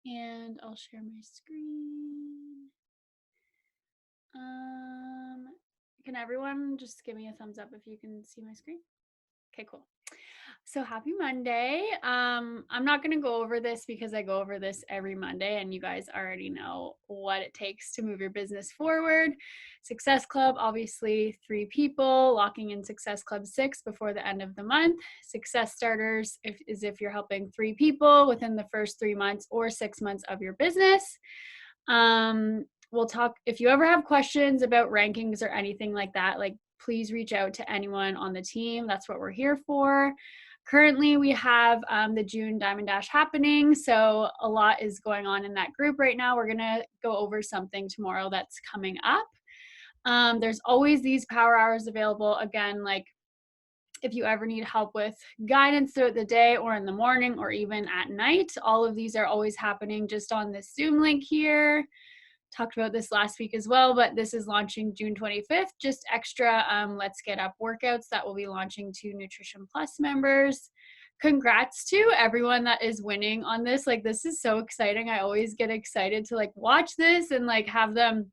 And I'll share my screen. Can everyone just give me a thumbs up if you can see my screen? Okay, cool. So happy Monday. I'm not going to go over this because I go over this every Monday and you guys already know what it takes to move your business forward. Success Club, obviously 3 people, locking in Success Club 6 before the end of the month. Success Starters is if you're helping 3 people within the first 3 months or 6 months of your business. We'll talk if you ever have questions about rankings or anything like that, like please reach out to anyone on the team. That's what we're here for. Currently, we have the June Diamond Dash happening, so a lot is going on in that group right now. We're gonna go over something tomorrow that's coming up. There's always these power hours available. Again, like if you ever need help with guidance throughout the day or in the morning or even at night, all of these are always happening just on this Zoom link here. Talked about this last week as well, but this is launching June 25th, just extra Let's Get Up workouts that will be launching to Nutrition Plus members. Congrats to everyone that is winning on this. Like, this is so exciting. I always get excited to like watch this and like have them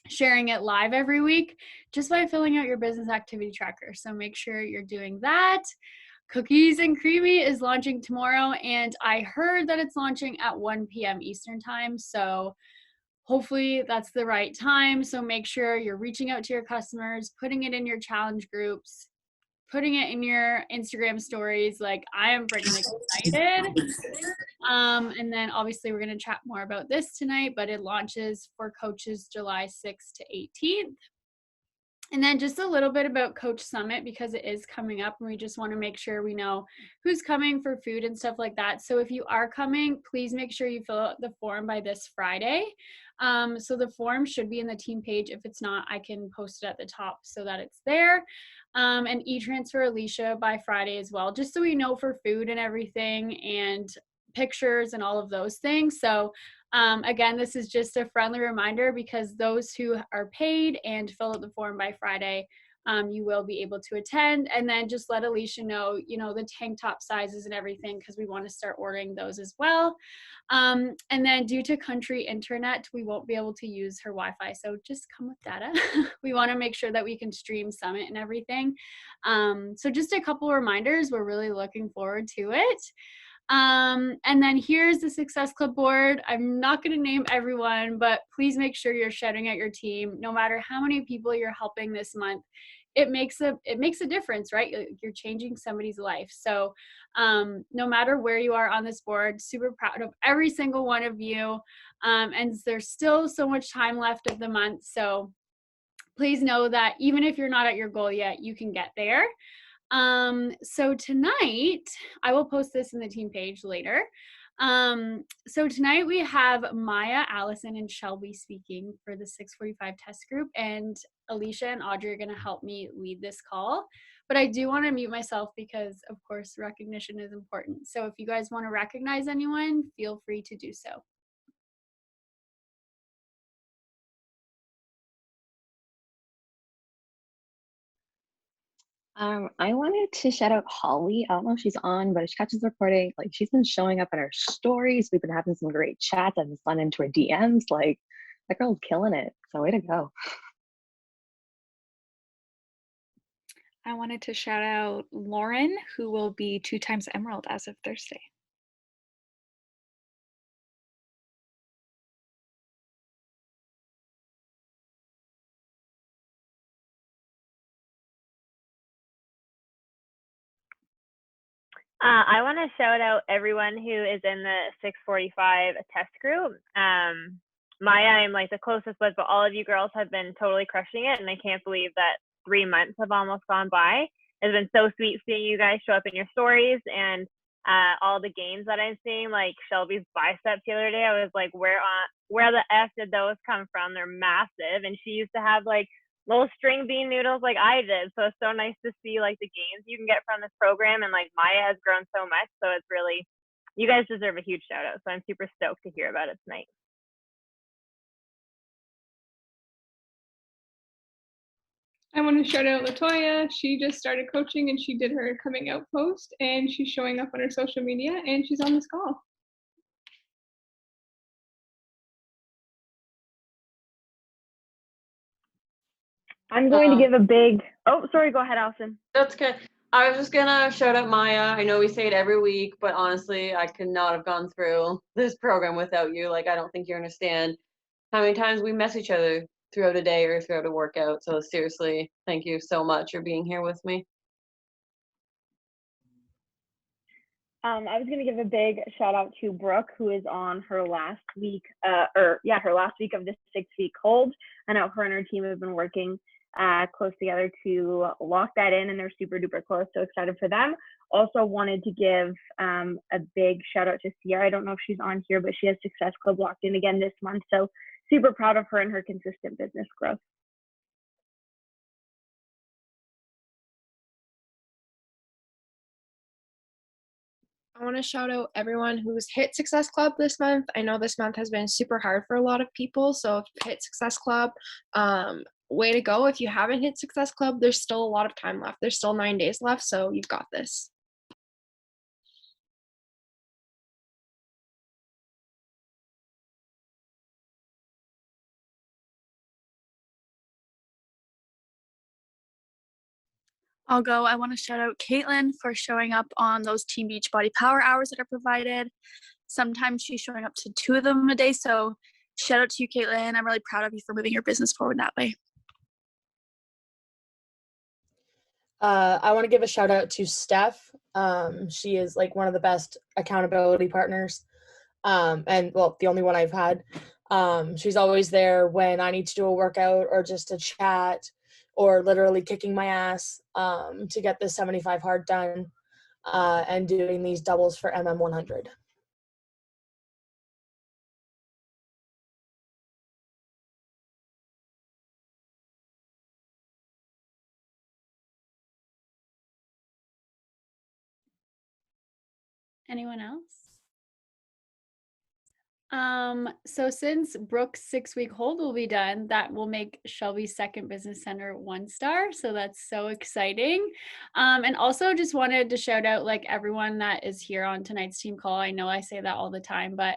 sharing it live every week just by filling out your business activity tracker. So make sure you're doing that. Cookies and Creamy is launching tomorrow, and I heard that it's launching at 1 p.m. Eastern time. So hopefully that's the right time. So make sure you're reaching out to your customers, putting it in your challenge groups, putting it in your Instagram stories. Like, I am freaking excited. And then obviously we're going to chat more about this tonight, but it launches for coaches July 6th to 18th. And then just a little bit about Coach Summit because it is coming up and we just want to make sure we know who's coming for food and stuff like that. So if you are coming, please make sure you fill out the form by this Friday. So the form should be in the team page. If it's not, I can post it at the top so that it's there. And e-transfer Alicia by Friday as well, just so we know for food and everything and pictures and all of those things. So again, this is just a friendly reminder because those who are paid and fill out the form by Friday, you will be able to attend. And then just let Alicia know, you know, the tank top sizes and everything because we want to start ordering those as well. And then due to country internet, we won't be able to use her Wi-Fi. So just come with data. We want to make sure that we can stream Summit and everything. So just a couple reminders. We're really looking forward to it. And then here's the Success Club board. I'm not going to name everyone, but please make sure you're shouting at your team. No matter how many people you're helping this month, it makes a difference, right? You're changing somebody's life. So no matter where you are on this board, super proud of every single one of you. And there's still so much time left of the month. So please know that even if you're not at your goal yet, you can get there. So tonight, I will post this in the team page later. So tonight we have Maya, Allison, and Shelby speaking for the 645 test group, and Alicia and Audrey are going to help me lead this call. But I do want to mute myself because, of course, recognition is important. So if you guys want to recognize anyone, feel free to do so. I wanted to shout out Holly. I don't know if she's on, but if she catches the recording, like she's been showing up in our stories. We've been having some great chats. I've been sliding into her DMs. Like that girl's killing it. So way to go. I wanted to shout out Lauren, who will be 2 times Emerald as of Thursday. I want to shout out everyone who is in the 645 test group. Maya, I'm like the closest with, but all of you girls have been totally crushing it, and I can't believe that 3 months have almost gone by. It's been so sweet seeing you guys show up in your stories and all the gains that I'm seeing. Like Shelby's biceps the other day, I was like, where the F did those come from? They're massive, and she used to have like little string bean noodles like I did. So it's so nice to see like the gains you can get from this program, and like Maya has grown so much. So it's really, you guys deserve a huge shout out. So I'm super stoked to hear about it tonight. I want to shout out Latoya. She just started coaching and she did her coming out post and she's showing up on her social media and she's on this call. I'm going to give a big, oh, sorry, go ahead, Allison. That's good. I was just gonna shout out Maya. I know we say it every week, but honestly, I could not have gone through this program without you. Like, I don't think you understand how many times we mess each other throughout a day or throughout a workout. So seriously, thank you so much for being here with me. I was going to give a big shout out to Brooke, who is on her last week, her last week of the 6-week hold. I know her and her team have been working close together to lock that in, and they're super duper close. So excited for them. Also wanted to give a big shout out to Sierra. I don't know if she's on here, but she has Success Club locked in again this month. So super proud of her and her consistent business growth. I want to shout out everyone who's hit Success Club this month. I know this month has been super hard for a lot of people. So if you hit Success Club, way to go. If you haven't hit Success Club, there's still a lot of time left. There's still 9 days left, so you've got this. I'll go. I want to shout out Caitlin for showing up on those Team Beachbody Power Hours that are provided. Sometimes she's showing up to 2 of them a day. So shout out to you, Caitlin. I'm really proud of you for moving your business forward that way. I want to give a shout out to Steph. She is like one of the best accountability partners. And well, the only one I've had. She's always there when I need to do a workout or just a chat, or literally kicking my ass to get this 75 hard done and doing these doubles for MM100. Anyone else? So since Brooke's 6-week hold will be done, that will make Shelby's second business center 1 star. So that's so exciting. And also just wanted to shout out like everyone that is here on tonight's team call. I know I say that all the time, but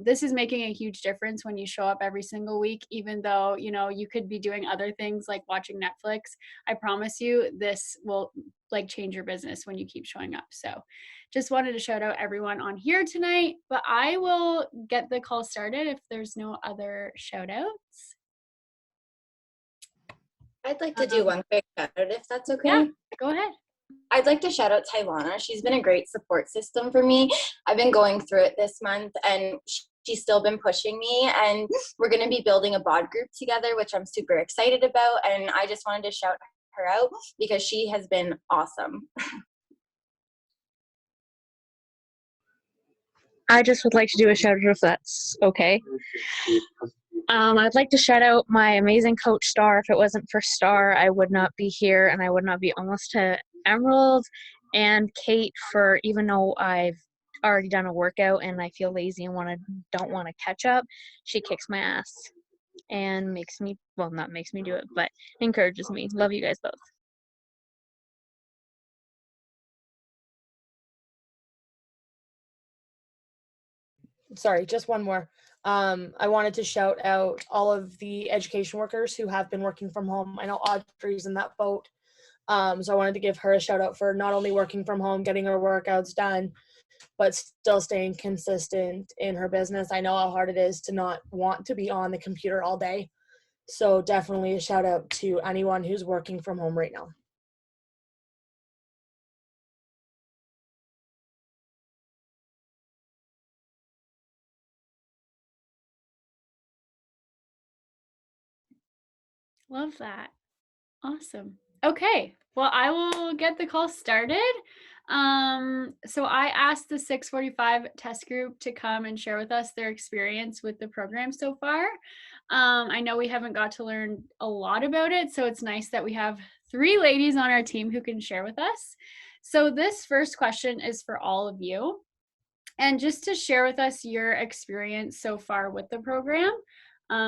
this is making a huge difference when you show up every single week, even though, you know, you could be doing other things like watching Netflix. I promise you this will like change your business when you keep showing up. So just wanted to shout out everyone on here tonight, but I will get the call started if there's no other shout outs. I'd like to do one quick shout out if that's okay. Yeah, go ahead. I'd like to shout out Tylana. She's been a great support system for me. I've been going through it this month and she's still been pushing me, and we're going to be building a bod group together, which I'm super excited about. And I just wanted to shout her out because she has been awesome. I just would like to do a shout out if that's okay. I'd like to shout out my amazing coach Star. If it wasn't for Star, I would not be here and I would not be almost to Emerald. And Kate for, even though I've already done a workout and I feel lazy and don't want to catch up, she kicks my ass and makes me, well, not makes me do it, but encourages me. Love you guys both. Sorry, just one more. I wanted to shout out all of the education workers who have been working from home. I know Audrey's in that boat. So I wanted to give her a shout out for not only working from home, getting her workouts done, but still staying consistent in her business. I know how hard it is to not want to be on the computer all day. So definitely a shout out to anyone who's working from home right now. Love that. Awesome. Okay. Well, I will get the call started. So I asked the 645 test group to come and share with us their experience with the program so far. I know we haven't got to learn a lot about it, so it's nice that we have 3 ladies on our team who can share with us. So this first question is for all of you. And just to share with us your experience so far with the program.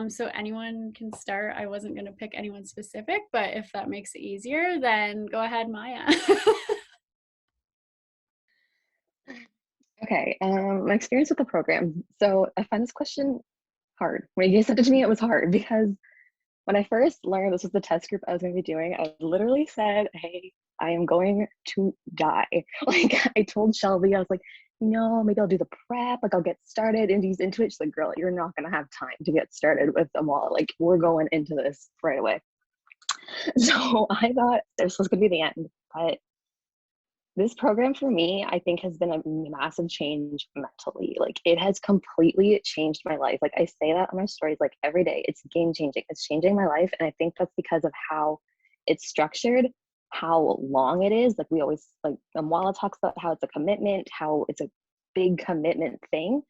So anyone can start. I wasn't going to pick anyone specific, but if that makes it easier, then go ahead, Maya. Okay, my experience with the program. So I find this question hard. When you sent it to me, it was hard because when I first learned this was the test group I was going to be doing, I literally said, hey, I am going to die. Like, I told Shelby, I was like, maybe I'll do the prep, like I'll get started and ease into it. She's like, girl, you're not going to have time to get started with them all. Like, we're going into this right away. So I thought this was going to be the end. But this program for me, I think, has been a massive change mentally. Like, it has completely changed my life. Like, I say that on my stories like every day. It's game changing. It's changing my life. And I think that's because of how it's structured, how long it is. Like, we always, like, Amwala talks about how it's a commitment, how it's a big commitment thing.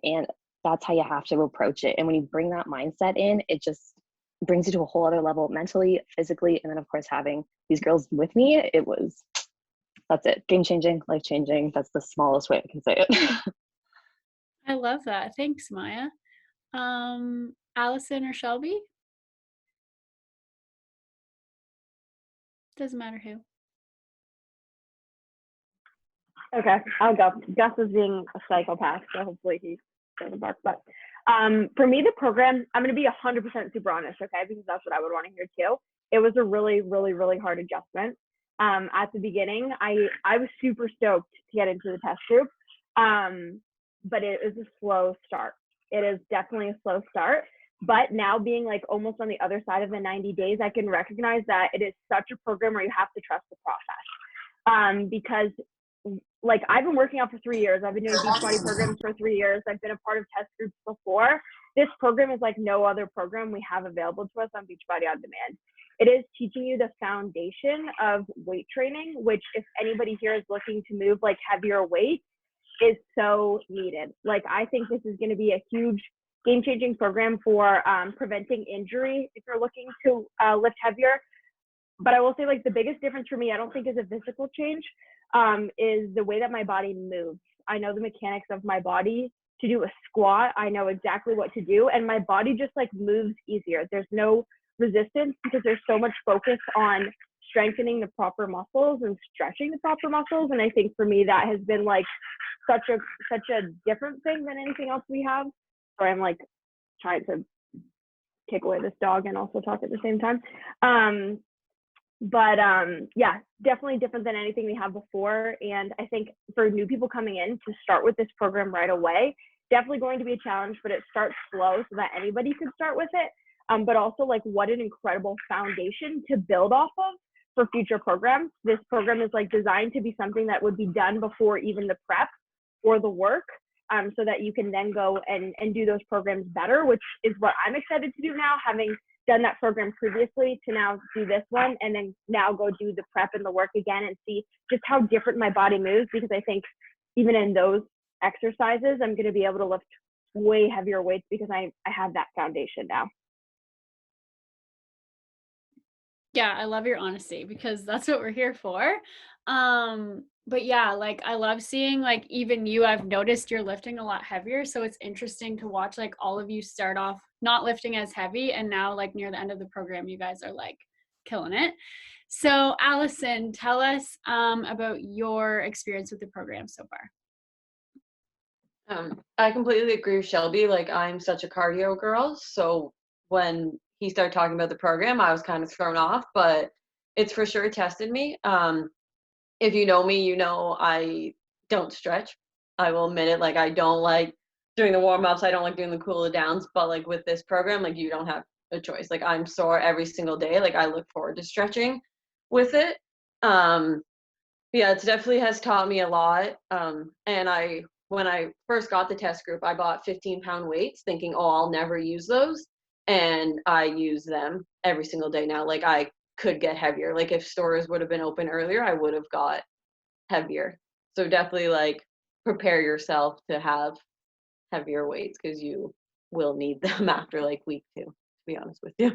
And that's how you have to approach it. And when you bring that mindset in, it just brings you to a whole other level mentally, physically. And then, of course, having these girls with me, that's it. Game changing, life changing. That's the smallest way I can say it. I love that. Thanks, Maya. Allison or Shelby? Doesn't matter who. Okay, I'll go. Gus is being a psychopath, so hopefully he doesn't bark. But for me, the program, I'm going to be 100% super honest, okay? Because that's what I would want to hear too. It was a really, really, really hard adjustment. At the beginning, I was super stoked to get into the test group, but it was a slow start. It is definitely a slow start. But now being like almost on the other side of the 90 days, I can recognize that it is such a program where you have to trust the process. Because like, I've been working out for 3 years. I've been doing Beachbody programs for 3 years. I've been a part of test groups before. This program is like no other program we have available to us on Beachbody On Demand. It is teaching you the foundation of weight training, which if anybody here is looking to move like heavier weight, is so needed. Like, I think this is going to be a huge game-changing program for preventing injury if you're looking to lift heavier. But I will say, like, the biggest difference for me, I don't think is a physical change, is the way that my body moves. I know the mechanics of my body. To do a squat, I know exactly what to do, and my body just like moves easier. There's no resistance because there's so much focus on strengthening the proper muscles and stretching the proper muscles. And I think for me, that has been like such a different thing than anything else we have. Sorry, I'm like trying to kick away this dog and also talk at the same time. Yeah, definitely different than anything we have before. And I think for new people coming in to start with this program right away, definitely going to be a challenge, but it starts slow so that anybody could start with it. But also, like, what an incredible foundation to build off of for future programs. This program is like designed to be something that would be done before even the prep or the work, so that you can then go and do those programs better, which is what I'm excited to do now, having done that program previously, to now do this one and then now go do the prep and the work again and see just how different my body moves. Because I think even in those exercises, I'm going to be able to lift way heavier weights because I have that foundation now. Yeah, I love your honesty because that's what we're here for. But yeah, like, I love seeing, like, even you, I've noticed you're lifting a lot heavier. So it's interesting to watch, like, all of you start off not lifting as heavy. And now, like, near the end of the program, you guys are like killing it. So Allison, tell us about your experience with the program so far. I completely agree with Shelby. Like, I'm such a cardio girl. So when he started talking about the program, I was kind of thrown off, but it's for sure tested me. If you know me, you know I don't stretch. I will admit it. Like, I don't like doing the warm-ups. I don't like doing the cooler downs. But like with this program, like, you don't have a choice. Like, I'm sore every single day. Like, I look forward to stretching with it. Yeah, it definitely has taught me a lot. And when I first got the test group, I bought 15-pound weights thinking, oh, I'll never use those. And I use them every single day now. Like, I could get heavier. Like, if stores would have been open earlier, I would have got heavier. So definitely, like, prepare yourself to have heavier weights because you will need them after like week 2, to be honest with you.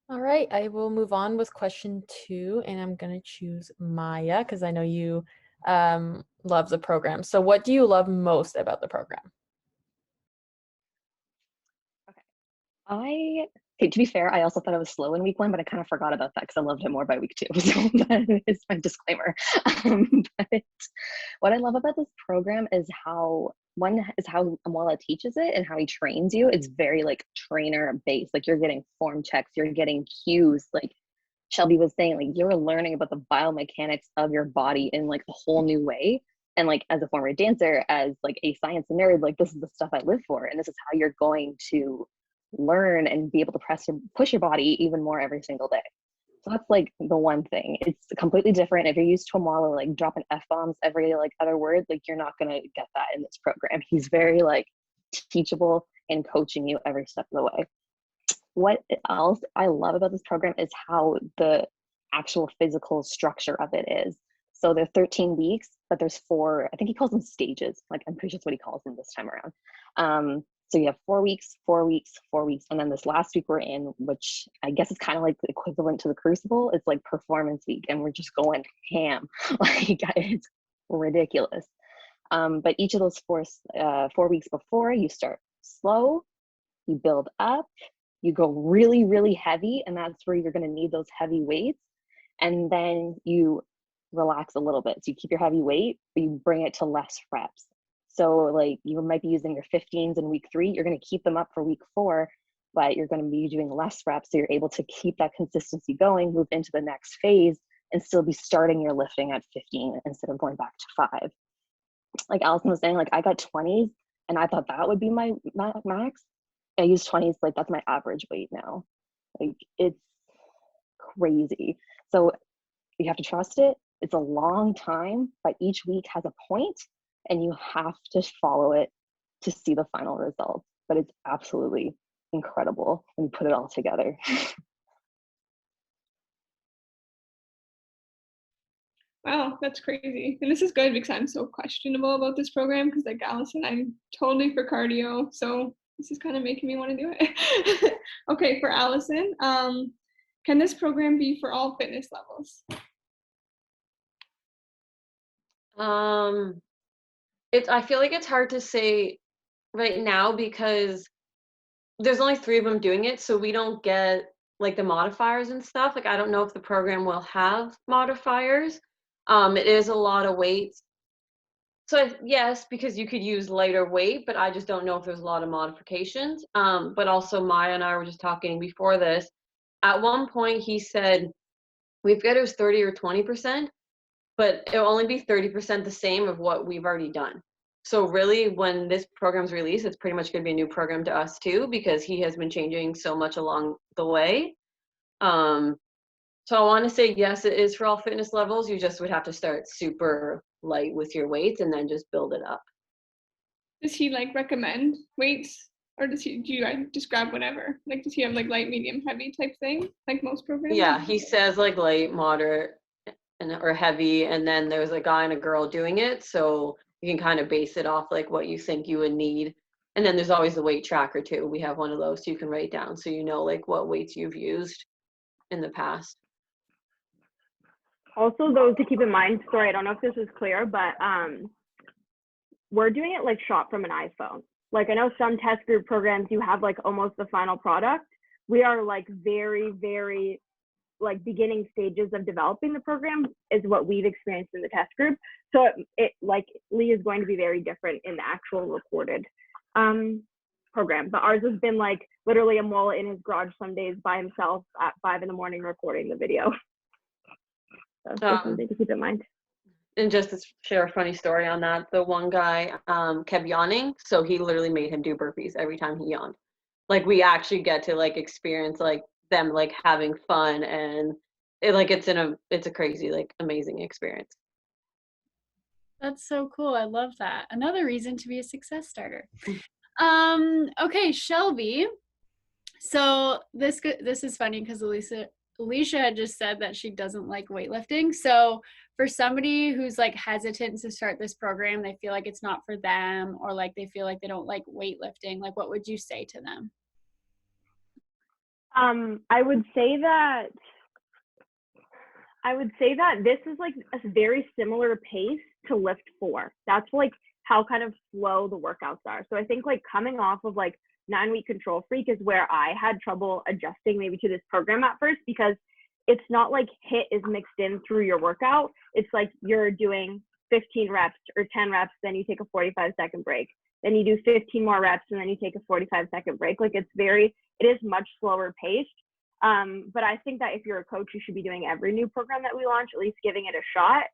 All right, I will move on with question 2, and I'm going to choose Maya because I know you love the program. So what do you love most about the program? Okay, to be fair, I also thought it was slow in week 1, but I kind of forgot about that because I loved it more by week 2. So that is my disclaimer. But what I love about this program is how one is how Amwala teaches it and how he trains you. It's very like trainer based. Like you're getting form checks, you're getting cues. Like Shelby was saying, like you're learning about the biomechanics of your body in like a whole new way. And like as a former dancer, as like a science nerd, like this is the stuff I live for, and this is how you're going to learn and be able to push your body even more every single day. So that's like the one thing. It's completely different. If you're used to Amwala like dropping F-bombs every like other word, like you're not gonna get that in this program. He's very like teachable and coaching you every step of the way. What else I love about this program is how the actual physical structure of it is. So they're 13 weeks, but there's 4, I think he calls them stages. Like I'm pretty sure that's what he calls them this time around. So you have 4 weeks, 4 weeks, 4 weeks. And then this last week we're in, which I guess is kind of like the equivalent to the Crucible. It's like performance week and we're just going ham. Like it's ridiculous. But each of those 4 weeks before, you start slow, you build up, you go really, really heavy. And that's where you're going to need those heavy weights. And then you relax a little bit. So you keep your heavy weight, but you bring it to less reps. So like you might be using your 15s in week 3, you're going to keep them up for week 4, but you're going to be doing less reps. So you're able to keep that consistency going, move into the next phase, and still be starting your lifting at 15 instead of going back to 5. Like Allison was saying, like I got 20s and I thought that would be my max. I use 20s, like that's my average weight now. Like it's crazy. So you have to trust it. It's a long time, but each week has a point and you have to follow it to see the final results. But it's absolutely incredible when you put it all together. Wow, that's crazy. And this is good because I'm so questionable about this program because like Allison, I'm totally for cardio. So this is kind of making me want to do it. Okay, for Allison, can this program be for all fitness levels? I feel like it's hard to say right now because there's only 3 of them doing it, so we don't get like the modifiers and stuff. Like I don't know if the program will have modifiers. It is a lot of weights. So yes, because you could use lighter weight, but I just don't know if there's a lot of modifications. But also Maya and I were just talking before this. At one point he said, we forget it was 30 or 20%, but it'll only be 30% the same of what we've already done. So really when this program's released, it's pretty much going to be a new program to us too, because he has been changing so much along the way. So I want to say, yes, it is for all fitness levels. You just would have to start super light with your weights and then just build it up. Does he like recommend weights, or do you guys just grab whatever? Like does he have like light, medium, heavy type thing like most programs? Yeah, he says like light, moderate, or heavy, and then there's a guy and a girl doing it, so you can kind of base it off like what you think you would need. And then there's always the weight tracker too. We have one of those so you can write down so you know like what weights you've used in the past. Also, those to keep in mind, sorry, I don't know if this is clear, but we're doing it like shot from an iPhone. Like I know some test group programs, you have like almost the final product. We are like very, very like beginning stages of developing the program is what we've experienced in the test group. So it like Lee is going to be very different in the actual recorded program. But ours has been like literally Amwala in his garage some days by himself at 5 a.m. recording the video. So that's something to keep in mind. And just to share a funny story on that, the one guy kept yawning, so he literally made him do burpees every time he yawned. Like we actually get to like experience like them like having fun, and it's a crazy like amazing experience. That's so cool. I love that. Another reason to be a success starter. Okay, Shelby. So this is funny because Alicia had just said that she doesn't like weightlifting. So for somebody who's like hesitant to start this program, they feel like it's not for them, or like they feel like they don't like weightlifting, like what would you say to them? I would say that this is like a very similar pace to Lift 4. That's like how kind of slow the workouts are. So I think like coming off of like 9-week Control Freak is where I had trouble adjusting maybe to this program at first, because it's not like HIIT is mixed in through your workout. It's like you're doing 15 reps or 10 reps, then you take a 45-second break. Then you do 15 more reps and then you take a 45-second break. Like it is much slower paced. But I think that if you're a coach, you should be doing every new program that we launch, at least giving it a shot.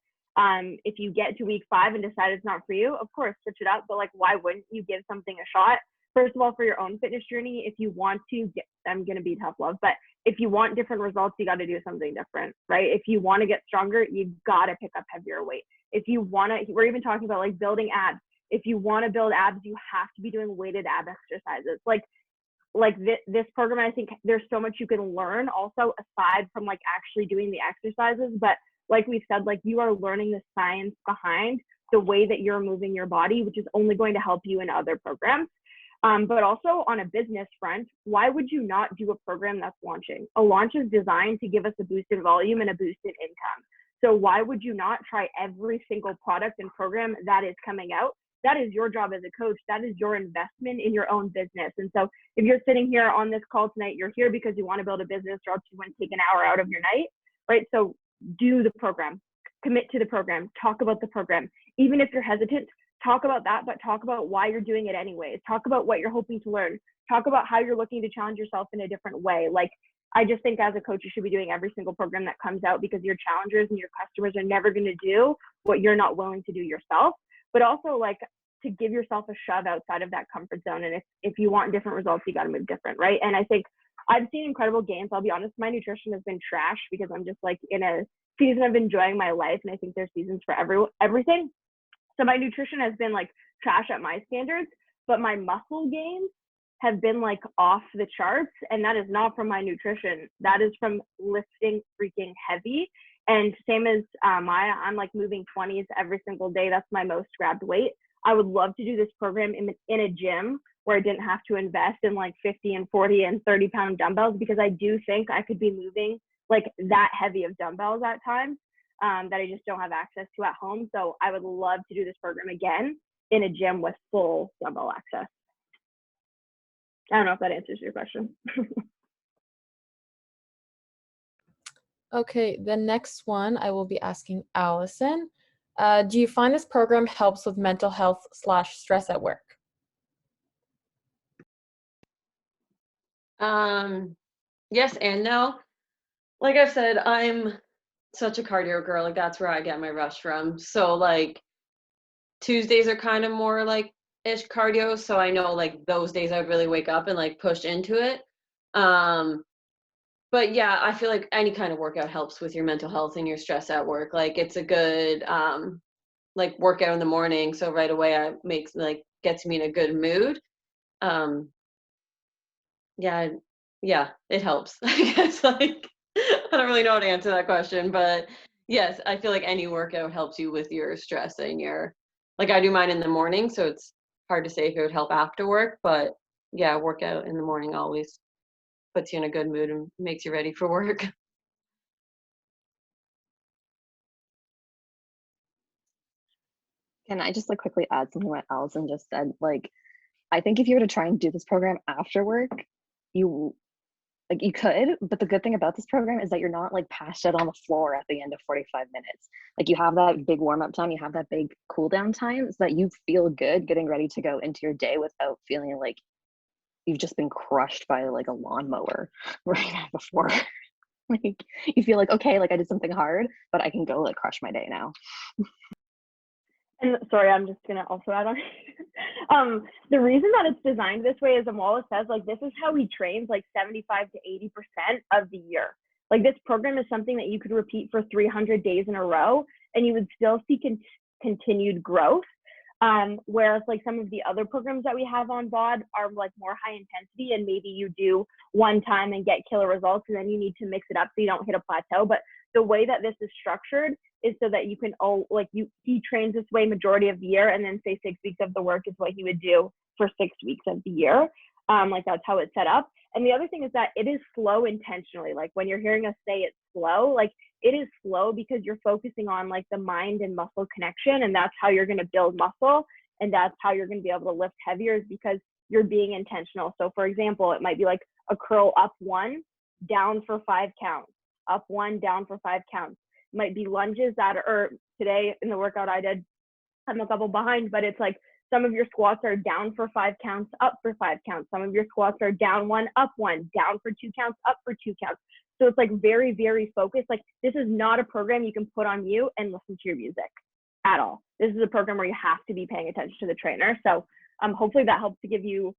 If you get to week 5 and decide it's not for you, of course, switch it up. But like, why wouldn't you give something a shot? First of all, for your own fitness journey, if you want to get, I'm going to be tough love, but if you want different results, you got to do something different, right? If you want to get stronger, you got to pick up heavier weight. If you want to, we're even talking about like building abs. If you want to build abs, you have to be doing weighted ab exercises. Like this program, I think there's so much you can learn also aside from like actually doing the exercises. But like we've said, like you are learning the science behind the way that you're moving your body, which is only going to help you in other programs. But also on a business front, why would you not do a program that's launching? A launch is designed to give us a boost in volume and a boost in income. So why would you not try every single product and program that is coming out? That is your job as a coach. That is your investment in your own business. And so if you're sitting here on this call tonight, you're here because you want to build a business or else you want to take an hour out of your night, right? So do the program, commit to the program, talk about the program. Even if you're hesitant, talk about that, but talk about why you're doing it anyways. Talk about what you're hoping to learn. Talk about how you're looking to challenge yourself in a different way. Like, I just think as a coach, you should be doing every single program that comes out because your challengers and your customers are never going to do what you're not willing to do yourself. But also like to give yourself a shove outside of that comfort zone. And if you want different results, you got to move different, right? And I think I've seen incredible gains. I'll be honest, my nutrition has been trash because I'm just like in a season of enjoying my life. And I think there's seasons for everything. So my nutrition has been like trash at my standards, but my muscle gains have been like off the charts. And that is not from my nutrition. That is from lifting freaking heavy. And same as Maya, I'm like moving 20s every single day. That's my most grabbed weight. I would love to do this program in a gym where I didn't have to invest in like 50 and 40 and 30 pound dumbbells, because I do think I could be moving like that heavy of dumbbells at times that I just don't have access to at home. So I would love to do this program again in a gym with full dumbbell access. I don't know if that answers your question. Okay, the next one I will be asking Allison. Do you find this program helps with mental health / stress at work? Yes and no. Like I've said, I'm such a cardio girl. Like that's where I get my rush from. So like Tuesdays are kind of more like ish cardio. So I know like those days I would really wake up and like push into it. But yeah, I feel like any kind of workout helps with your mental health and your stress at work. Like it's a good like workout in the morning. So right away gets me in a good mood. Yeah, it helps. I guess like I don't really know how to answer that question, but yes, I feel like any workout helps you with your stress and your, like I do mine in the morning, so it's hard to say if it would help after work, but yeah, workout in the morning always puts you in a good mood and makes you ready for work. Can I just like quickly add something what Allison just said? Like, I think if you were to try and do this program after work, you could, but the good thing about this program is that you're not like passed out on the floor at the end of 45 minutes. Like you have that big warm-up time, you have that big cool down time so that you feel good getting ready to go into your day without feeling like you've just been crushed by like a lawnmower right before. Like you feel like, okay, like I did something hard, but I can go like crush my day now. And sorry, I'm just gonna also add on. The reason that it's designed this way is, Wallace says, like this is how he trains like 75 to 80% of the year. Like this program is something that you could repeat for 300 days in a row, and you would still see continued growth. Whereas like some of the other programs that we have on BOD are like more high intensity, and maybe you do one time and get killer results, and then you need to mix it up so you don't hit a plateau. But the way that this is structured is so that you can he trains this way majority of the year, and then say 6 weeks of the work is what he would do for 6 weeks of the year. Like that's how it's set up. And the other thing is that it is slow intentionally. Like when you're hearing us say it's slow, like it is slow because you're focusing on like the mind and muscle connection, and that's how you're going to build muscle, and that's how you're going to be able to lift heavier, is because you're being intentional. So for example, it might be like a curl up 1, down for 5 counts, up 1, down for 5 counts. might be lunges that are, or today in the workout I did, I'm a couple behind, but it's like some of your squats are down for 5 counts, up for 5 counts. Some of your squats are down 1, up 1, down for 2 counts, up for 2 counts. So it's like very, very focused. Like this is not a program you can put on mute and listen to your music at all. This is a program where you have to be paying attention to the trainer. So hopefully that helps to give you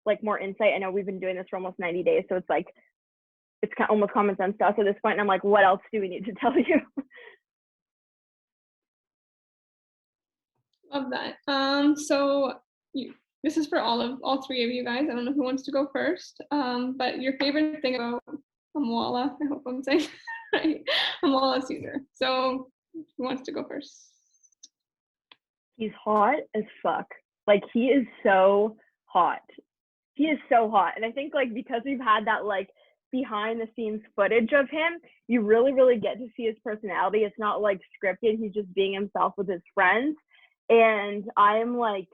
like more insight. I know we've been doing this for almost 90 days. So it's like, it's kind of almost common sense to us at this point. And I'm like, what else do we need to tell you? Love that. So this is for all 3 of you guys. I don't know who wants to go first. But your favorite thing about Amwala, I hope I'm saying right, Amwala Caesar. So who wants to go first? He's hot as fuck. Like he is so hot. He is so hot. And I think like because we've had that like behind the scenes footage of him, you really, really get to see his personality. It's not like scripted. He's just being himself with his friends. And I am like,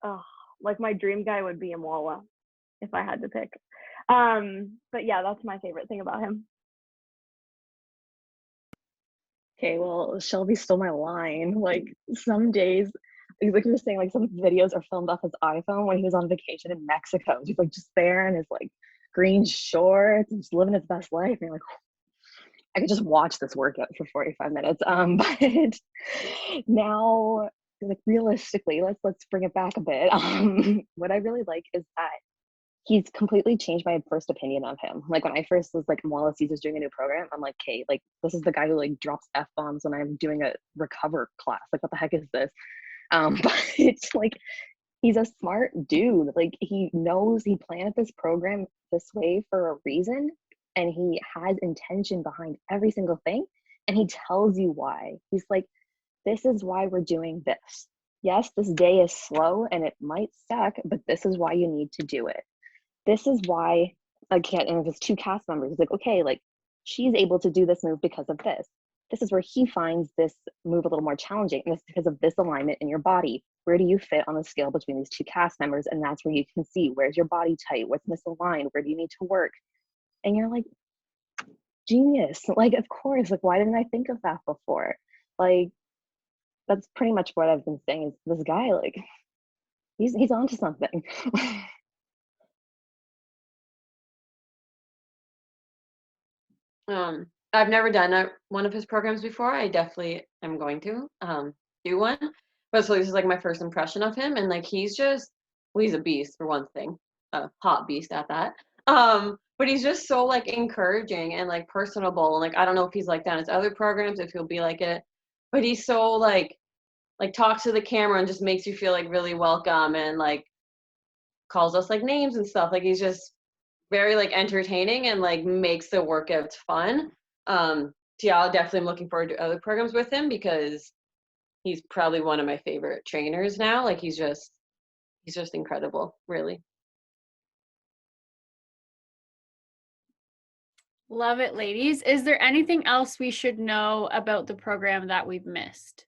oh, like my dream guy would be Amwala if I had to pick. But yeah, that's my favorite thing about him. Okay, well, Shelby stole my line. Like some days, like you were saying, like some videos are filmed off his iPhone when he was on vacation in Mexico. He's like just there in his like green shorts and just living his best life. And you're like, I could just watch this workout for 45 minutes. But now, like realistically, let's bring it back a bit. What I really like is that he's completely changed my first opinion of him. Like when I first was like, Amwala Caesar's doing a new program, I'm like, okay, like this is the guy who like drops F-bombs when I'm doing a recover class. Like what the heck is this? But it's like, he's a smart dude. Like he knows he planned this program this way for a reason, and he has intention behind every single thing. And he tells you why. He's like, this is why we're doing this. Yes, this day is slow and it might suck, but this is why you need to do it. This is why, again, and there's 2 cast members. He's like, okay, like she's able to do this move because of this. This is where he finds this move a little more challenging, and it's because of this alignment in your body. Where do you fit on the scale between these 2 cast members? And that's where you can see where's your body type, what's misaligned, where do you need to work? And you're like, genius. Like, of course, like why didn't I think of that before? Like, that's pretty much what I've been saying is this guy, like, he's onto something. I've never done one of his programs before. I definitely am going to do one. But so this is like my first impression of him, and like he's a beast for one thing, a hot beast at that. But he's just so like encouraging and like personable, and like I don't know if he's like that in his other programs, if he'll be like it, but he's so like talks to the camera and just makes you feel like really welcome, and like calls us like names and stuff. Like he's just very like entertaining and like makes the workouts fun. So yeah, I definitely am looking forward to other programs with him because he's probably one of my favorite trainers now. Like he's just incredible, really. Love it, ladies. Is there anything else we should know about the program that we've missed?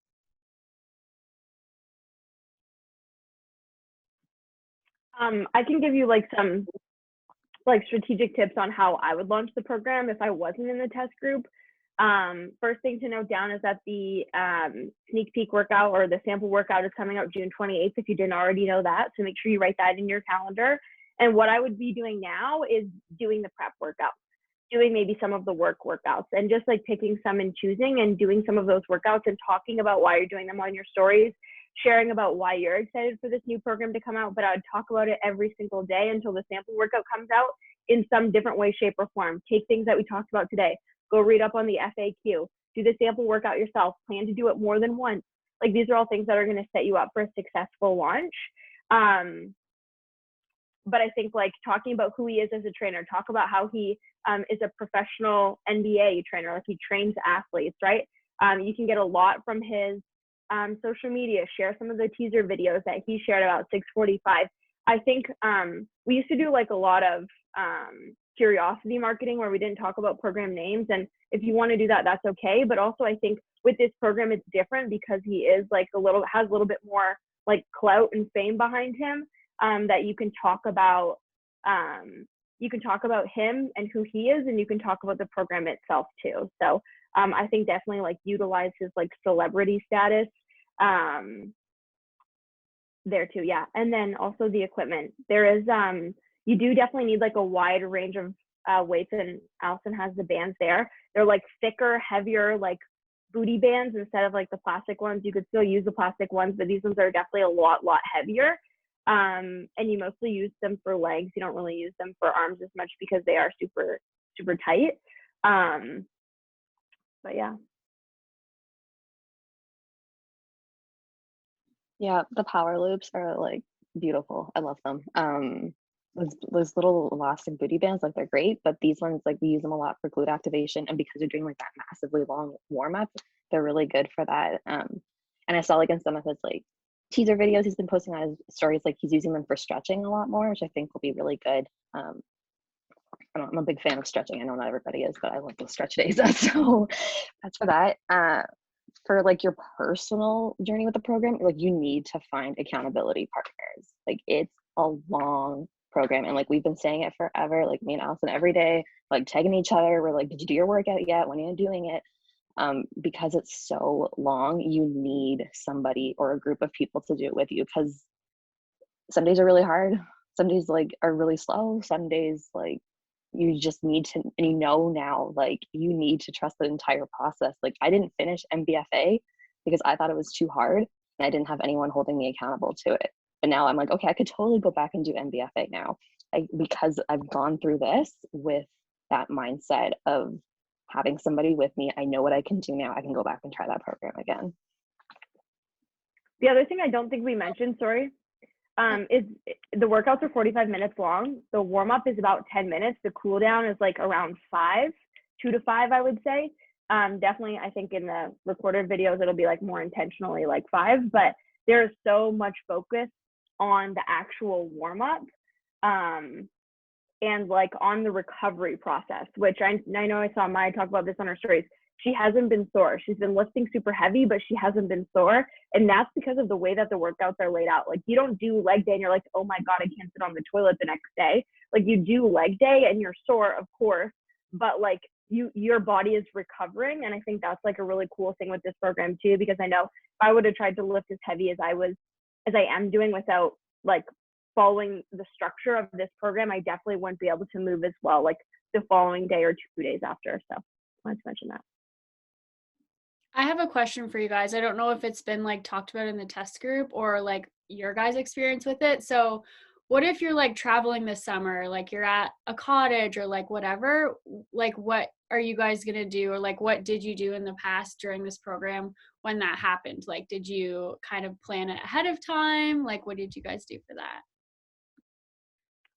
I can give you like some like strategic tips on how I would launch the program if I wasn't in the test group. First thing to note down is that the sneak peek workout or the sample workout is coming out June 28th if you didn't already know that. So make sure you write that in your calendar. And what I would be doing now is doing the prep workouts, doing maybe some of the workouts, and just like picking some and choosing and doing some of those workouts and talking about why you're doing them on your stories, sharing about why you're excited for this new program to come out. But I would talk about it every single day until the sample workout comes out in some different way, shape, or form. Take things that we talked about today, go read up on the FAQ, do the sample workout yourself, plan to do it more than once. Like these are all things that are going to set you up for a successful launch. But I think like talking about who he is as a trainer, talk about how he is a professional NBA trainer, like he trains athletes, right? You can get a lot from his social media, share some of the teaser videos that he shared about 645. I think we used to do like a lot of curiosity marketing where we didn't talk about program names. And if you want to do that, that's okay. But also I think with this program, it's different because he is like has a little bit more like clout and fame behind him, that you can talk about. You can talk about him and who he is, and you can talk about the program itself too. So I think definitely like utilize his like celebrity status there too. Yeah. And then also the equipment. There is, you do definitely need like a wide range of weights, and Allison has the bands there. They're like thicker, heavier, like booty bands instead of like the plastic ones. You could still use the plastic ones, but these ones are definitely a lot heavier. And you mostly use them for legs. You don't really use them for arms as much because they are super tight. But yeah. Yeah, the power loops are like beautiful. I love them. Those little elastic booty bands, like they're great, but these ones, like we use them a lot for glute activation, and because you're doing like that massively long warm up, they're really good for that. And I saw like in some of his like teaser videos he's been posting on his stories, like he's using them for stretching a lot more, which I think will be really good. I'm a big fan of stretching. I know not everybody is, but I love those stretch days. So that's for that. For like your personal journey with the program, like you need to find accountability partners. Like it's a long program, and like we've been saying it forever. Like me and Allison every day, like tagging each other. We're like, did you do your workout yet? When are you doing it? Because it's so long, you need somebody or a group of people to do it with you, because some days are really hard. Some days like are really slow. Some days like you just need to, and you know now, like you need to trust the entire process. Like I didn't finish MBFA because I thought it was too hard and I didn't have anyone holding me accountable to it. But now I'm like, okay, I could totally go back and do MBFA now, because I've gone through this with that mindset of having somebody with me. I know what I can do now. I can go back and try that program again. The other thing I don't think we mentioned, sorry, is the workouts are 45 minutes long. The warm up is about 10 minutes. The cool down is like around 2 to 5, I would say. Definitely, I think in the recorded videos, it'll be like more intentionally like 5, but there's so much focus on the actual warm up and like on the recovery process, which I know I saw Maya talk about this on her stories. She hasn't been sore. She's been lifting super heavy, but she hasn't been sore. And that's because of the way that the workouts are laid out. Like you don't do leg day and you're like, oh my God, I can't sit on the toilet the next day. Like you do leg day and you're sore, of course, but like your body is recovering. And I think that's like a really cool thing with this program too, because I know if I would have tried to lift as heavy as I am doing without like following the structure of this program, I definitely wouldn't be able to move as well like the following day or 2 days after. So I wanted to mention that. I have a question for you guys. I don't know if it's been like talked about in the test group or like your guys' experience with it. So what if you're like traveling this summer, like you're at a cottage or like whatever, like what are you guys going to do? Or like what did you do in the past during this program when that happened? Like did you kind of plan it ahead of time? Like what did you guys do for that?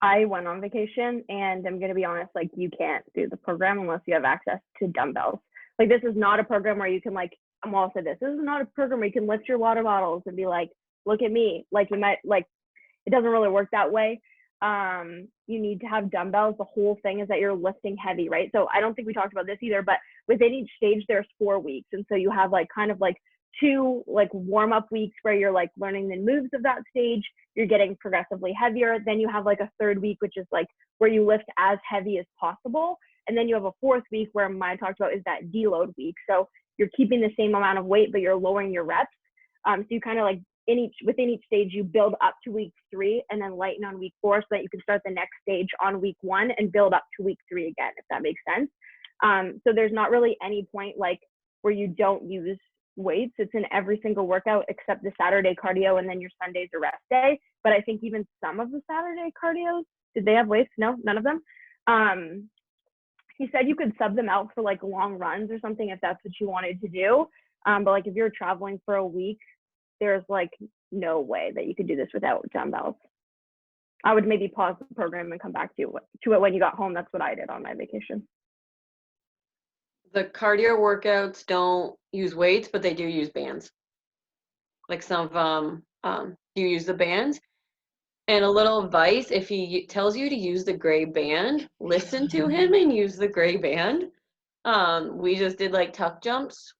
I went on vacation, and I'm going to be honest, like you can't do the program unless you have access to dumbbells. Like this is not a program where you can like, I'm all said this is not a program where you can lift your water bottles and be like, look at me. Like you might, like it doesn't really work that way. You need to have dumbbells. The whole thing is that you're lifting heavy, right? So I don't think we talked about this either, but within each stage there's 4 weeks. And so you have like kind of like 2 like warm up weeks where you're like learning the moves of that stage. You're getting progressively heavier. Then you have like a 3rd week, which is like where you lift as heavy as possible. And then you have a 4th week where Maya talked about is that deload week. So you're keeping the same amount of weight, but you're lowering your reps. So you kind of like within each stage, you build up to week 3 and then lighten on week 4 so that you can start the next stage on week 1 and build up to week 3 again, if that makes sense. So there's not really any point like where you don't use weights. It's in every single workout except the Saturday cardio, and then your Sunday's a rest day. But I think even some of the Saturday cardios, did they have weights? No, none of them. He said you could sub them out for like long runs or something if that's what you wanted to do. But like if you're traveling for a week, there's like no way that you could do this without dumbbells. I would maybe pause the program and come back to it when you got home. That's what I did on my vacation. The cardio workouts don't use weights, but they do use bands. Like some of them do use the bands. And a little advice, if he tells you to use the gray band, listen to him and use the gray band. We just did like tuck jumps,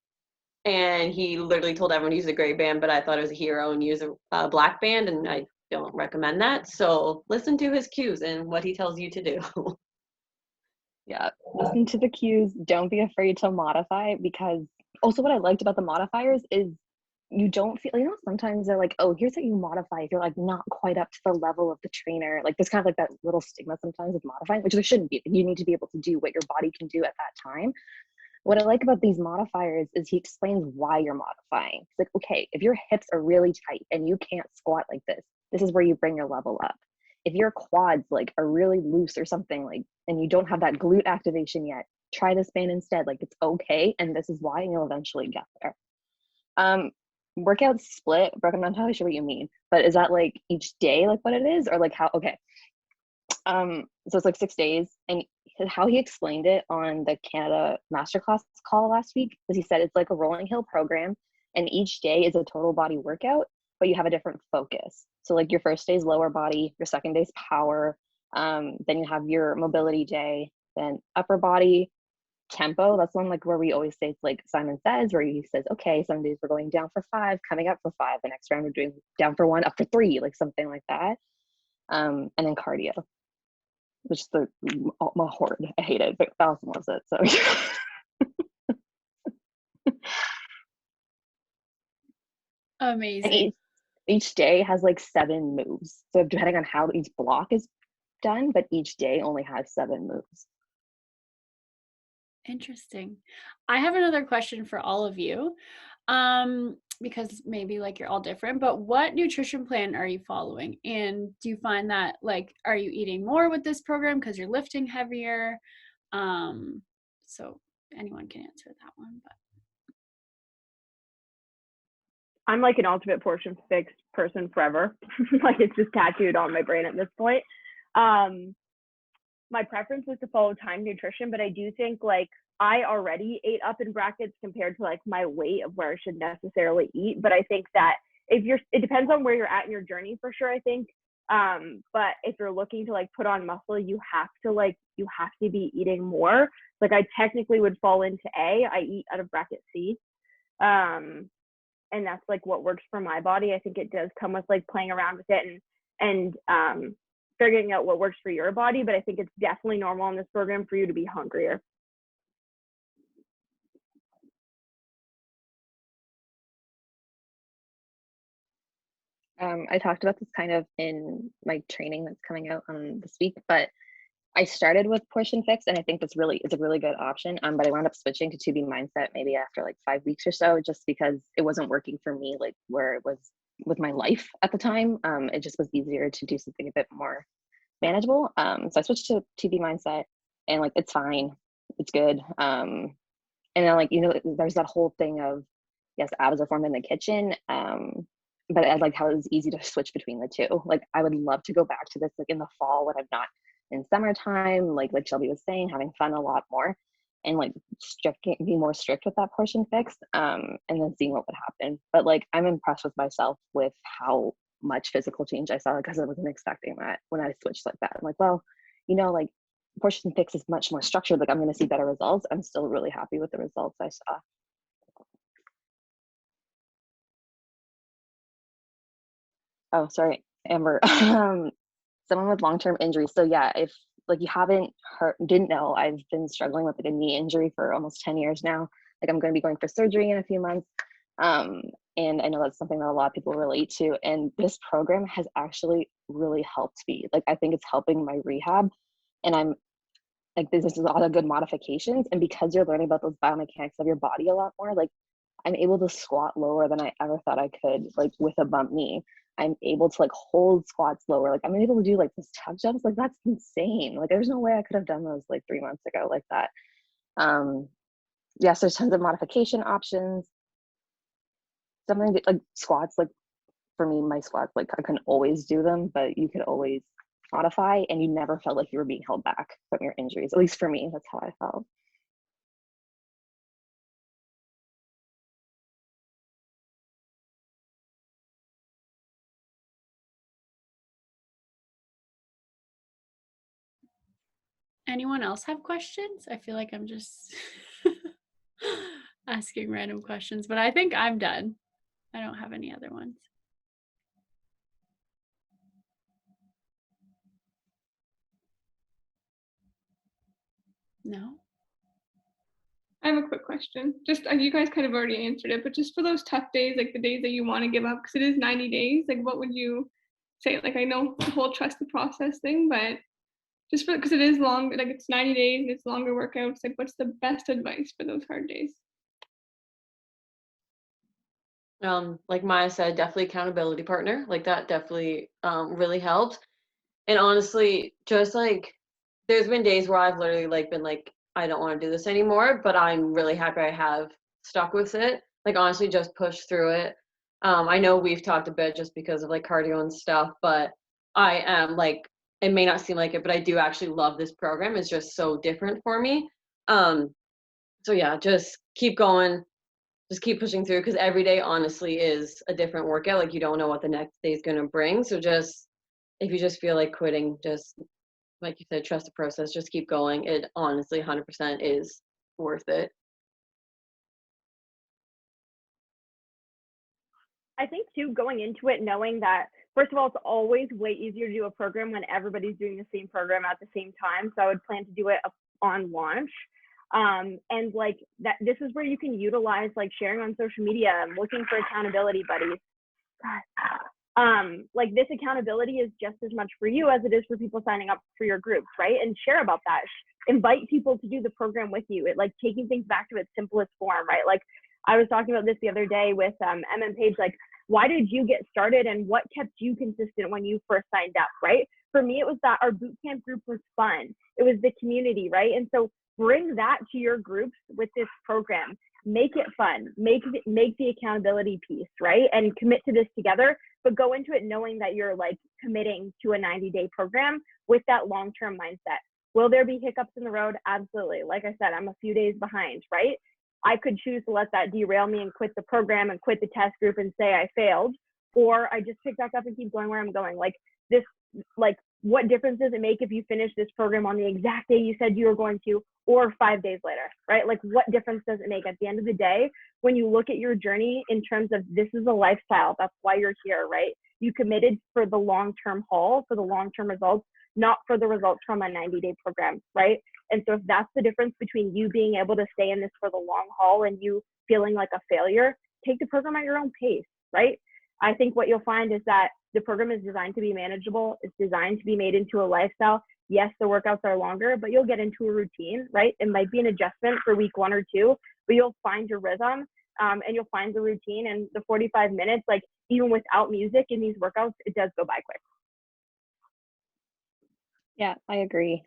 and he literally told everyone to use the gray band, but I thought it was a hero and use a black band, and I don't recommend that. So listen to his cues and what he tells you to do. Yeah, listen to the cues. Don't be afraid to modify, because also what I liked about the modifiers is you don't feel, sometimes they're like, oh, here's how you modify if you're like not quite up to the level of the trainer. Like there's kind of like that little stigma sometimes with modifying, which there shouldn't be. You need to be able to do what your body can do at that time. What I like about these modifiers is he explains why you're modifying. It's like, okay, if your hips are really tight and you can't squat like this is where you bring your level up. If your quads like are really loose or something, like, and you don't have that glute activation yet, try this band instead. Like it's okay, and this is why, and you'll eventually get there. Workout split, Brooke, I'm not entirely sure what you mean, but is that like each day, like what it is, or like how? Okay. So it's like 6 days, and how he explained it on the Canada Masterclass call last week was he said it's like a rolling hill program, and each day is a total body workout, but you have a different focus. So like your first day is lower body, your second day is power, then you have your mobility day, then upper body, tempo. That's one like where we always say, it's like Simon Says, where he says, okay, some days we're going down for 5, coming up for 5, the next round we're doing down for 1, up for 3, like something like that. And then cardio, which is my horde. I hate it, but Allison loves it. So Amazing. And each day has like 7 moves. So depending on how each block is done, but each day only has 7 moves. Interesting. I have another question for all of you, because maybe like you're all different, but what nutrition plan are you following? And do you find that like, are you eating more with this program because you're lifting heavier? So anyone can answer that one, but. I'm like an ultimate portion fixed person forever. Like it's just tattooed on my brain at this point. My preference was to follow timed nutrition, but I do think like I already ate up in brackets compared to like my weight of where I should necessarily eat. But I think that it depends on where you're at in your journey for sure, I think. But if you're looking to like put on muscle, you have to be eating more. Like I technically would fall into A. I eat out of bracket C. And that's like what works for my body. I think it does come with like playing around with it and figuring out what works for your body, but I think it's definitely normal in this program for you to be hungrier. I talked about this kind of in my training that's coming out this week, but I started with Portion Fix, and I think it's a really good option. But I wound up switching to 2B Mindset maybe after like 5 weeks or so, just because it wasn't working for me, like where it was with my life at the time. It just was easier to do something a bit more manageable. So I switched to 2B Mindset, and like it's fine, it's good. And then like there's that whole thing of yes, abs are formed in the kitchen. But I like how it was easy to switch between the two. Like I would love to go back to this like in the fall when I'm not in summertime, like Shelby was saying, having fun a lot more, and like be more strict with that Portion Fix, and then seeing what would happen. But like I'm impressed with myself with how much physical change I saw, because I wasn't expecting that when I switched like that. I'm like, well, like Portion Fix is much more structured. Like I'm going to see better results. I'm still really happy with the results I saw. Oh, sorry, Amber. Someone with long-term injuries. So yeah, if like you didn't know, I've been struggling with like a knee injury for almost 10 years now. Like I'm going to be going for surgery in a few months. And I know that's something that a lot of people relate to. And this program has actually really helped me. Like I think it's helping my rehab. And I'm like, this is a lot of good modifications. And because you're learning about those biomechanics of your body a lot more, like I'm able to squat lower than I ever thought I could, like with a bump knee. I'm able to like hold squats lower. Like I'm able to do like those tuck jumps. Like that's insane. Like there's no way I could have done those like 3 months ago like that. Yes, there's tons of modification options. Something like squats, like for me, my squats, like I couldn't always do them, but you could always modify, and you never felt like you were being held back from your injuries. At least for me, that's how I felt. Anyone else have questions? I feel like I'm just asking random questions, but I think I'm done. I don't have any other ones. No. I have a quick question. Just you guys kind of already answered it, but just for those tough days, like the days that you want to give up, because it is 90 days, like what would you say? Like I know the whole trust the process thing, but just for, because it is long, like it's 90 days, it's longer workouts, like what's the best advice for those hard days? Like Maya said, definitely accountability partner. Like that definitely really helped. And honestly, just like there's been days where I've literally like been like, I don't want to do this anymore, but I'm really happy I have stuck with it. Like honestly, just push through it. I know we've talked a bit just because of like cardio and stuff, but I am like, it may not seem like it, but I do actually love this program. It's just so different for me. So yeah, just keep going, just keep pushing through, because every day honestly is a different workout. Like you don't know what the next day is going to bring. So just, if you just feel like quitting, just like you said, trust the process, just keep going. It honestly 100% is worth it. I think too, going into it knowing that, first of all, it's always way easier to do a program when everybody's doing the same program at the same time. So I would plan to do it on launch. And like that, this is where you can utilize like sharing on social media and looking for accountability buddies. Like this accountability is just as much for you as it is for people signing up for your groups, right? And share about that. Invite people to do the program with you. It like taking things back to its simplest form, right? Like I was talking about this the other day with MM Page, like why did you get started and what kept you consistent when you first signed up, right? For me, it was that our boot camp group was fun. It was the community, right? And so bring that to your groups with this program. Make it fun. Make the accountability piece, right? And commit to this together, but go into it knowing that you're like committing to a 90-day program with that long-term mindset. Will there be hiccups in the road? Absolutely. Like I said, I'm a few days behind, right? I could choose to let that derail me and quit the program and quit the test group and say I failed, or I just pick back up and keep going where I'm going. Like this, like what difference does it make if you finish this program on the exact day you said you were going to, or 5 days later, right? Like what difference does it make? At the end of the day, when you look at your journey in terms of this is a lifestyle, that's why you're here, right? You committed for the long-term haul, for the long-term results, not for the results from a 90-day program, right? And so if that's the difference between you being able to stay in this for the long haul and you feeling like a failure, take the program at your own pace, right? I think what you'll find is that the program is designed to be manageable. It's designed to be made into a lifestyle. Yes, the workouts are longer, but you'll get into a routine, right? It might be an adjustment for week 1 or 2, but you'll find your rhythm and you'll find the routine. And the 45 minutes, like even without music in these workouts, it does go by quick. Yeah, I agree.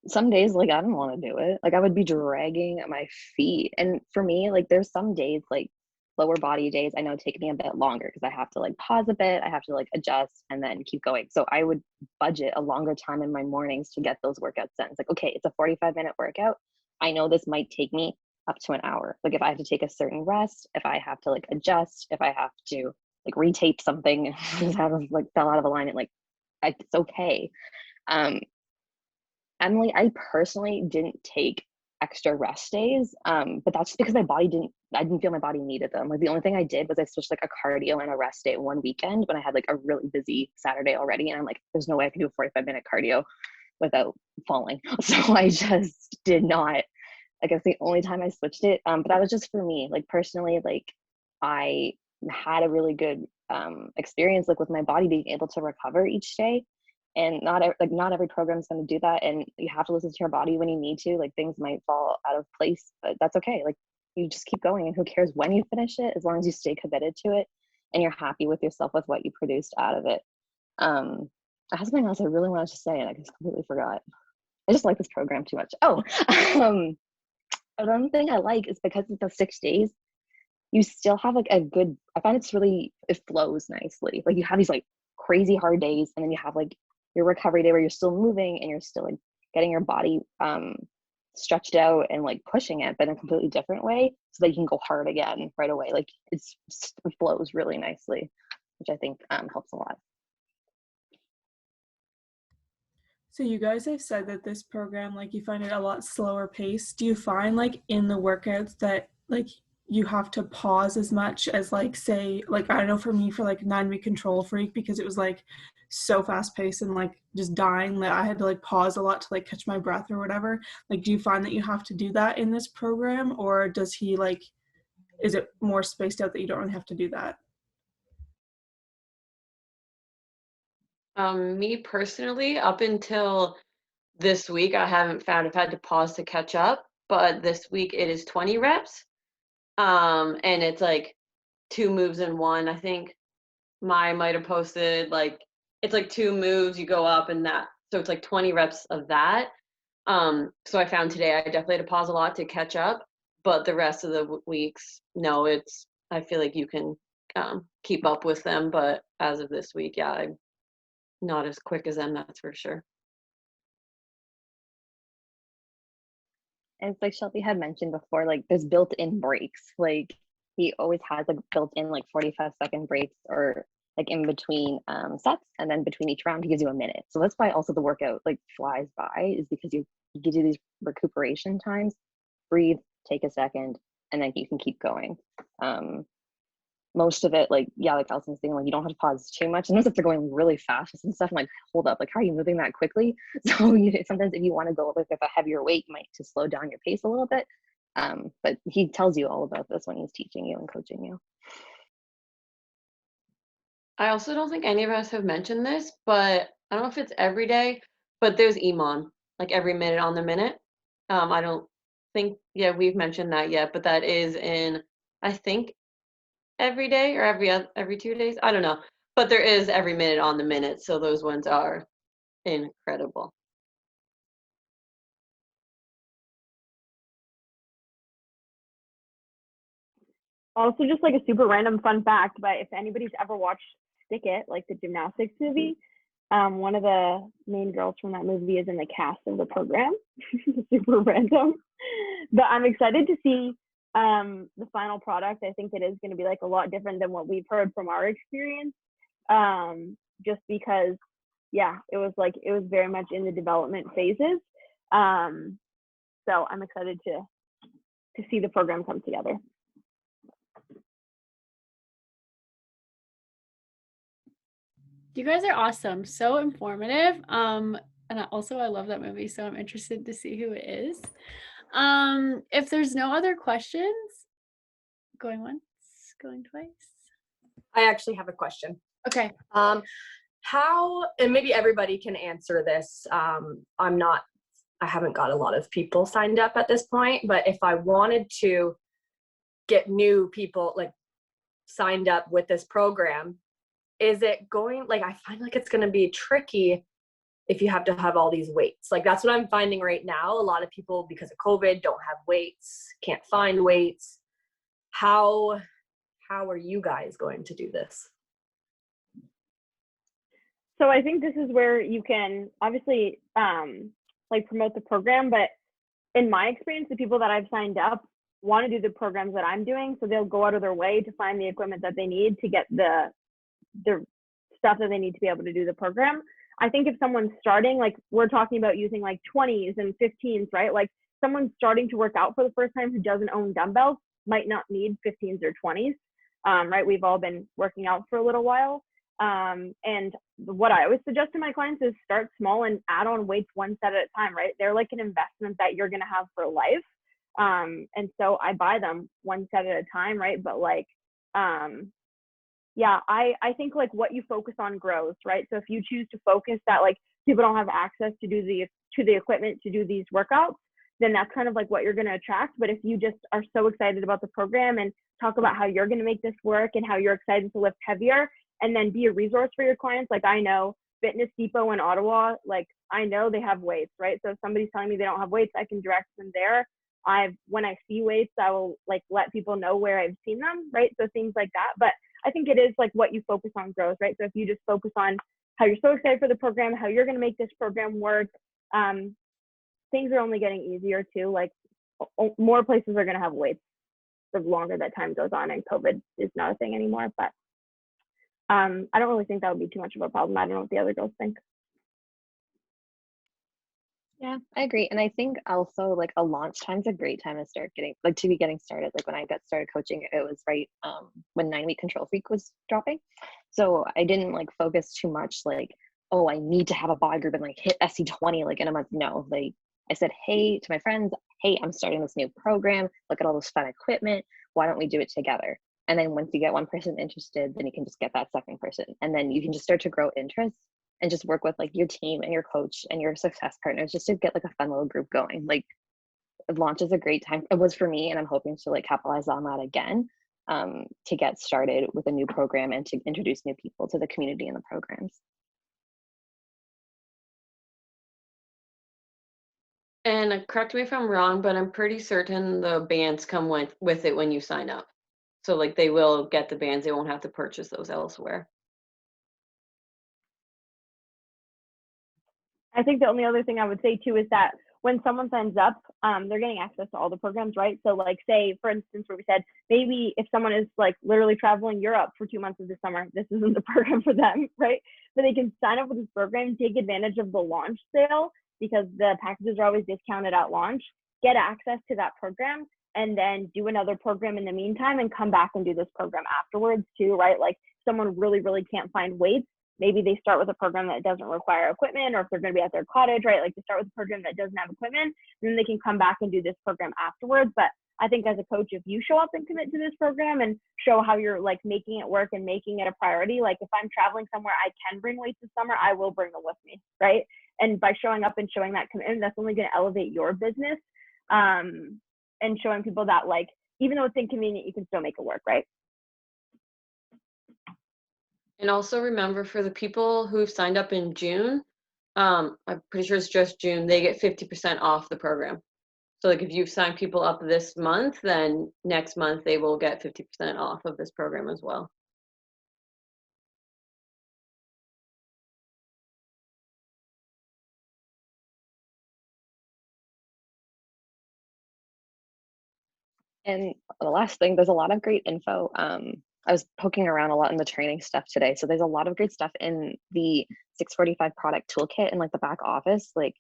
Some days, like, I don't want to do it. Like, I would be dragging my feet. And for me, like, there's some days, like, lower body days, I know take me a bit longer because I have to, like, pause a bit. I have to, like, adjust and then keep going. So I would budget a longer time in my mornings to get those workouts done. It's like, okay, it's a 45-minute workout. I know this might take me up to an hour. Like, if I have to take a certain rest, if I have to, like, adjust, if I have to, like, retape something that, like, fell out of alignment, like, it's okay. Emily, I personally didn't take extra rest days, but that's because I didn't feel my body needed them. Like the only thing I did was I switched like a cardio and a rest day one weekend when I had like a really busy Saturday already. And I'm like, there's no way I can do a 45-minute cardio without falling. So I just did not, I guess the only time I switched it. But that was just for me, like personally, like I had a really good experience like with my body being able to recover each day. And not every program is going to do that, and you have to listen to your body when you need to. Like things might fall out of place, but that's okay. Like you just keep going, and who cares when you finish it, as long as you stay committed to it and you're happy with yourself with what you produced out of it. I had something else I really wanted to say, and I just completely forgot. I just like this program too much. Oh, another thing I like is because it's the 6 days, you still have like a good. I find it flows nicely. Like you have these like crazy hard days, and then you have like your recovery day where you're still moving and you're still like getting your body stretched out and like pushing it, but in a completely different way so that you can go hard again right away. Like it flows really nicely, which I think helps a lot. So you guys have said that this program, like you find it a lot slower paced. Do you find like in the workouts that like you have to pause as much as like say like I know for me for like 9-week Control Freak, because it was like so fast paced and like just dying that I had to like pause a lot to like catch my breath or whatever. Like, do you find that you have to do that in this program, or does he like, is it more spaced out that you don't really have to do that? Me personally, up until this week, I haven't found I've had to pause to catch up, but this week it is 20 reps. And it's like 2 moves in one. I think Maya might have posted like it's like 2 moves, you go up and that. So it's like 20 reps of that. So I found today I definitely had to pause a lot to catch up, but the rest of the weeks, no, I feel like you can keep up with them, but as of this week, yeah, I'm not as quick as them, that's for sure. And it's like Shelby had mentioned before, like there's built-in breaks. Like he always has like built-in like 45-second breaks, or like in between sets, and then between each round he gives you a minute. So that's why also the workout like flies by, is because he gives you these recuperation times. Breathe, take a second, and then you can keep going. Most of it, like, yeah, like Allison was saying, like you don't have to pause too much. Unless if they're going really fast and stuff, I'm like, hold up, like how are you moving that quickly? So sometimes if you want to go with a heavier weight, you might just slow down your pace a little bit. But he tells you all about this when he's teaching you and coaching you. I also don't think any of us have mentioned this, but I don't know if it's every day, but there's EMON, like every minute on the minute. I don't think, yeah, we've mentioned that yet, but that is in, I think, every day or every 2 days. I don't know, but there is every minute on the minute, so those ones are incredible. Also, just like a super random fun fact, but if anybody's ever watched Stick It, like the gymnastics movie, one of the main girls from that movie is in the cast of the program. Super random, but I'm excited to see the final product. I think it is going to be like a lot different than what we've heard from our experience, just because, yeah, it was very much in the development phases. So I'm excited to see the program come together. You guys are awesome, so informative. And I love that movie, so I'm interested to see who it is. If there's no other questions, going once, going twice. I actually have a question. Okay. How, and maybe everybody can answer this. I haven't got a lot of people signed up at this point, but if I wanted to get new people like signed up with this program, is it going, like, I find like it's going to be tricky if you have to have all these weights. Like, that's what I'm finding right now. A lot of people, because of COVID, don't have weights, can't find weights. How are you guys going to do this? So I think this is where you can obviously like promote the program, but in my experience, the people that I've signed up want to do the programs that I'm doing, so they'll go out of their way to find the equipment that they need to get the stuff that they need to be able to do the program. I think if someone's starting, like we're talking about using like 20s and 15s, right? Like someone starting to work out for the first time who doesn't own dumbbells might not need 15s or 20s, right? We've all been working out for a little while. And what I always suggest to my clients is start small and add on weights one set at a time, right? They're like an investment that you're going to have for life. And so I buy them one set at a time, right? But like, yeah, I think like what you focus on grows, right? So if you choose to focus that like people don't have access to do the equipment to do these workouts, then that's kind of like what you're going to attract. But if you just are so excited about the program and talk about how you're going to make this work and how you're excited to lift heavier, and then be a resource for your clients. Like I know Fitness Depot in Ottawa, like I know they have weights, right? So if somebody's telling me they don't have weights, I can direct them there. When I see weights, I will like let people know where I've seen them, right? So things like that. But I think it is like what you focus on grows, right? So if you just focus on how you're so excited for the program, how you're going to make this program work, things are only getting easier too. Like more places are going to have weights the longer that time goes on, and COVID is not a thing anymore. But I don't really think that would be too much of a problem. I don't know what the other girls think. Yeah, I agree. And I think also like a launch time's a great time to start getting started. Like when I got started coaching, it was right when 9 Week Control Freak was dropping. So I didn't like focus too much like, oh, I need to have a body group and like hit SC20 like in a month. No, like I said, hey to my friends, hey, I'm starting this new program. Look at all this fun equipment. Why don't we do it together? And then once you get one person interested, then you can just get that second person. And then you can just start to grow interest and just work with like your team and your coach and your success partners just to get like a fun little group going. Like launch is a great time. It was for me, and I'm hoping to like capitalize on that again to get started with a new program and to introduce new people to the community and the programs. And correct me if I'm wrong, but I'm pretty certain the bands come with it when you sign up. So like they will get the bands, they won't have to purchase those elsewhere. I think the only other thing I would say too is that when someone signs up, they're getting access to all the programs, right? So like say, for instance, where we said, maybe if someone is like literally traveling Europe for 2 months of the summer, this isn't the program for them, right? But they can sign up with this program, take advantage of the launch sale because the packages are always discounted at launch, get access to that program, and then do another program in the meantime and come back and do this program afterwards too, right? Like someone really, really can't find weights. Maybe they start with a program that doesn't require equipment, or if they're going to be at their cottage, right? Like to start with a program that doesn't have equipment, and then they can come back and do this program afterwards. But I think as a coach, if you show up and commit to this program and show how you're like making it work and making it a priority, like if I'm traveling somewhere, I can bring weights this summer, I will bring them with me, right? And by showing up and showing that commitment, that's only going to elevate your business and showing people that like, even though it's inconvenient, you can still make it work, right? And also remember for the people who've signed up in June, I'm pretty sure it's just June, they get 50% off the program. So like if you've signed people up this month, then next month they will get 50% off of this program as well. And the last thing, there's a lot of great info. I was poking around a lot in the training stuff today. So there's a lot of great stuff in the 645 product toolkit and like the back office. Like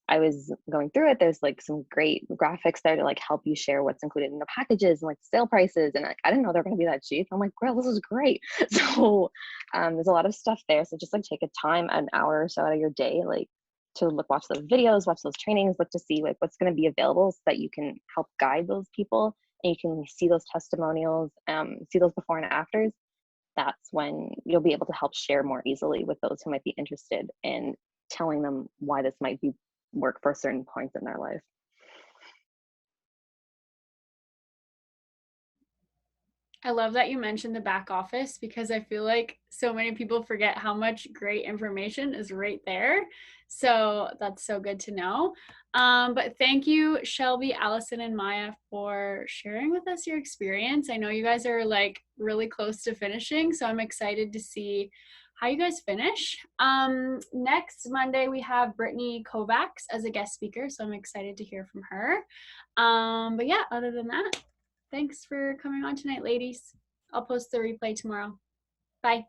I was going through it. There's like some great graphics there to like help you share what's included in the packages and like sale prices. And like, I didn't know they're going to be that cheap. I'm like, girl, this is great. So there's a lot of stuff there. So just like take a time, an hour or so out of your day, like to watch those videos, watch those trainings, look to see like what's going to be available so that you can help guide those people and you can see those testimonials, see those before and afters. That's when you'll be able to help share more easily with those who might be interested in telling them why this might be work for certain points in their life. I love that you mentioned the back office because I feel like so many people forget how much great information is right there. So that's so good to know. But thank you, Shelby, Allison, and Maya for sharing with us your experience. I know you guys are like really close to finishing, so I'm excited to see how you guys finish. Next Monday, we have Brittany Kovacs as a guest speaker, so I'm excited to hear from her. But yeah, other than that, thanks for coming on tonight, ladies. I'll post the replay tomorrow. Bye.